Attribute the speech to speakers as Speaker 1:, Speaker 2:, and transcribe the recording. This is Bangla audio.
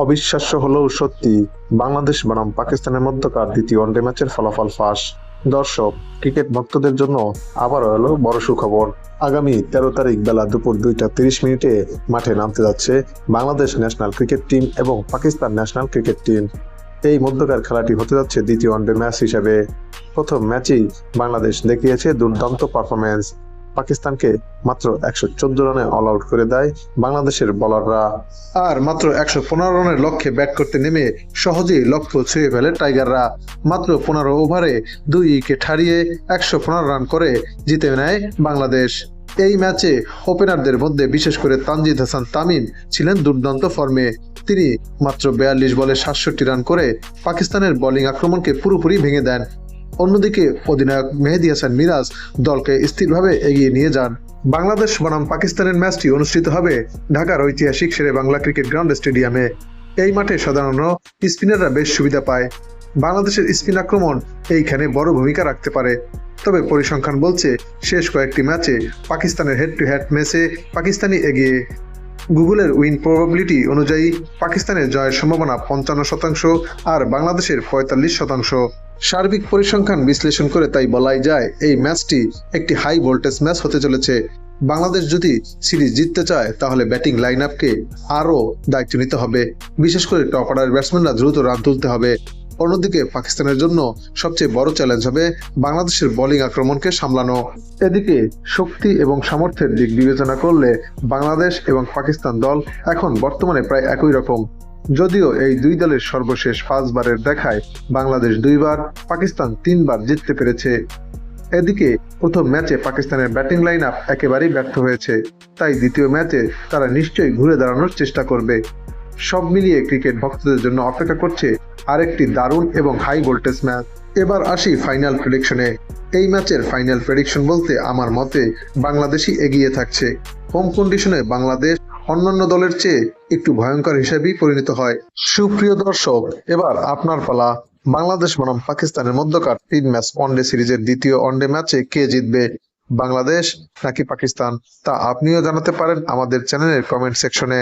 Speaker 1: অবিশ্বাস্য হলেও সত্যি, বাংলাদেশ বনাম পাকিস্তানের মধ্যকার দ্বিতীয় ওয়ানডে ম্যাচের ফলাফল ফাঁস। দর্শক, ক্রিকেট ভক্তদের জন্য আবারও এলো বড় সুখবর। আগামী 13 তারিখ বেলা দুপুর 2টা 30 মিনিটে মাঠে নামতে যাচ্ছে বাংলাদেশ ন্যাশনাল ক্রিকেট টিম এবং পাকিস্তান ন্যাশনাল ক্রিকেট টিম। এই মধ্যকার খেলাটি হতে যাচ্ছে দ্বিতীয় ওয়ানডে ম্যাচ হিসেবে। প্রথম ম্যাচেই বাংলাদেশ দেখিয়েছে দুর্দান্ত পারফরমেন্স। পাকিস্তানকে মাত্র 114 রানে অল আউট করে দেয় বাংলাদেশের বোলাররা। আর মাত্র 115 রানের লক্ষ্যে ব্যাট করতে নেমে সহজেই লক্ষ্য ছুঁয়ে ফেলে টাইগাররা। মাত্র 15 ওভারে 2 উইকেট হারিয়ে 115 রান করে জিতে নেয় বাংলাদেশ। এই ম্যাচে ওপেনারদের মধ্যে বিশেষ করে তানজিদ হাসান তামিম ছিলেন দুর্দান্ত ফর্মে। তিনি মাত্র 42 বলে 67 রান করে পাকিস্তানের বোলিং আক্রমণকে পুরোপুরি ভেঙে দেন। অন্যদিকে অধিনায়ক মেহেদী হাসান মিরাজ দলকে স্থিরভাবে এগিয়ে নিয়ে যান। বাংলাদেশ বনাম পাকিস্তানের ম্যাচটি অনুষ্ঠিত হবে ঢাকার ঐতিহাসিক শেরে বাংলা ক্রিকেট গ্রাউন্ড স্টেডিয়ামে। এই মাঠে সাধারণত স্পিনাররা বেশ সুবিধা পায়। বাংলাদেশের স্পিন আক্রমণ এইখানে বড় ভূমিকা রাখতে পারে। তবে পরিসংখ্যান বলছে শেষ কয়েকটি ম্যাচে পাকিস্তানের হেড টু হেড ম্যাচে পাকিস্তানি এগিয়ে। গুগলের উইন প্রবাবিলিটি অনুযায়ী পাকিস্তানের জয়ের সম্ভাবনা 55% আর বাংলাদেশের 45%। সার্বিক পরিসংখ্যান বিশ্লেষণ করে তাই বলাই যায় এই ম্যাচটি একটি হাই ভোল্টেজ ম্যাচ হতে চলেছে। বাংলাদেশ যদি সিরিজ জিততে চায় তাহলে ব্যাটিং লাইন আপকে আরও দায়িত্ব নিতে হবে। বিশেষ করে টপ অর্ডার ব্যাটসম্যানরা দ্রুত রান তুলতে হবে। অন্যদিকে পাকিস্তানের জন্য সবচেয়ে বড় চ্যালেঞ্জ হবে বাংলাদেশের বোলিং আক্রমণকে সামলানো। এদিকে শক্তি এবং সামর্থ্যের দিক বিবেচনা করলে বাংলাদেশ এবং পাকিস্তান দল এখন বর্তমানে প্রায় একই রকম। যদিও এই দুই দলের সর্বশেষ 5 বারের দেখায় বাংলাদেশ 2 বার, পাকিস্তান 3 বার জিততে পেরেছে। এদিকে প্রথম ম্যাচে পাকিস্তানের ব্যাটিং লাইন আপ একেবারেই ব্যর্থ হয়েছে, তাই দ্বিতীয় ম্যাচে তারা নিশ্চয়ই ঘুরে দাঁড়ানোর চেষ্টা করবে। সব মিলিয়ে ক্রিকেট ভক্তদের জন্য অপেক্ষা করছে আরেকটি দারুণ এবং হাই ভোল্টেজ ম্যাচ। এবার আসি ফাইনাল প্রেডিকশনে। এই ম্যাচের ফাইনাল প্রেডিকশন বলতে আমার মতে বাংলাদেশই এগিয়ে থাকছে। হোম কন্ডিশনে বাংলাদেশ অন্যান্য দলের চেয়ে একটু ভয়ঙ্কর হিসেবেই পরিণত হয়। সুপ্রিয় দর্শক, এবার আপনার পালা। বাংলাদেশ বনাম পাকিস্তানের মধ্যকার 3 ম্যাচ ওয়ানডে সিরিজের দ্বিতীয় ওয়ানডে ম্যাচে কে জিতবে, বাংলাদেশ নাকি পাকিস্তান, তা আপনিও জানাতে পারেন আমাদের চ্যানেলের কমেন্ট সেকশনে।